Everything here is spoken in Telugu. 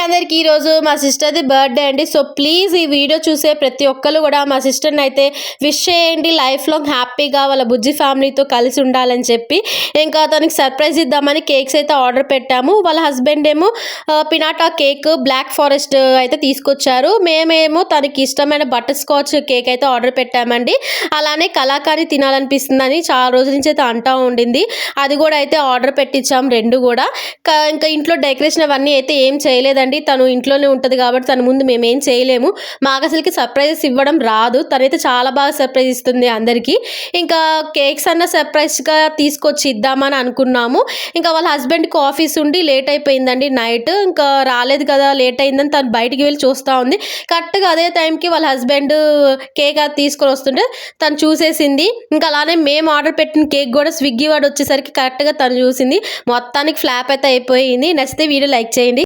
అందరికి ఈ రోజు మా సిస్టర్ది బర్త్డే అండి. సో ప్లీజ్ ఈ వీడియో చూసే ప్రతి ఒక్కరు కూడా మా సిస్టర్ని అయితే విష్ చేయండి. లైఫ్ లాంగ్ హ్యాపీగా వాళ్ళ బుజ్జి ఫ్యామిలీతో కలిసి ఉండాలని చెప్పి ఇంకా తనకి సర్ప్రైజ్ ఇద్దామని కేక్స్ అయితే ఆర్డర్ పెట్టాము. వాళ్ళ హస్బెండ్ ఏమో పినాటా కేక్ బ్లాక్ ఫారెస్ట్ అయితే తీసుకొచ్చారు. మేమేమో తనకి ఇష్టమైన బటర్ స్కాచ్ కేక్ అయితే ఆర్డర్ పెట్టామండి. అలానే కలాకారి తినాలనిపిస్తుందని చాలా రోజుల నుంచి అయితే అంటూ ఉండింది. అది కూడా అయితే ఆర్డర్ పెట్టించాము రెండు కూడా. ఇంకా ఇంట్లో డెకరేషన్ అవన్నీ అయితే ఏం చేయలేదండి. తను ఇంట్లోనే ఉంటుంది కాబట్టి తన ముందు మేమేం చేయలేము. మాకు అసలుకి సర్ప్రైజెస్ ఇవ్వడం రాదు. తనైతే చాలా బాగా సర్ప్రైజ్ ఇస్తుంది అందరికీ. ఇంకా కేక్స్ అన్న సర్ప్రైజ్గా తీసుకొచ్చి ఇద్దామని అనుకున్నాము. ఇంకా వాళ్ళ హస్బెండ్కి ఆఫీస్ ఉండి లేట్ అయిపోయిందండి నైట్. ఇంకా రాలేదు కదా, లేట్ అయిందని తను బయటికి వెళ్ళి చూస్తూ ఉంది. కరెక్ట్గా అదే టైంకి వాళ్ళ హస్బెండ్ కేక్ అది తీసుకొని వస్తుంటే తను చూసేసింది. ఇంకా అలానే మేము ఆర్డర్ పెట్టిన కేక్ కూడా స్విగ్గీ వాడు వచ్చేసరికి కరెక్ట్గా తను చూసింది. మొత్తానికి ఫ్లాప్ అయితే అయిపోయింది. నచ్చితే వీడియో లైక్ చేయండి.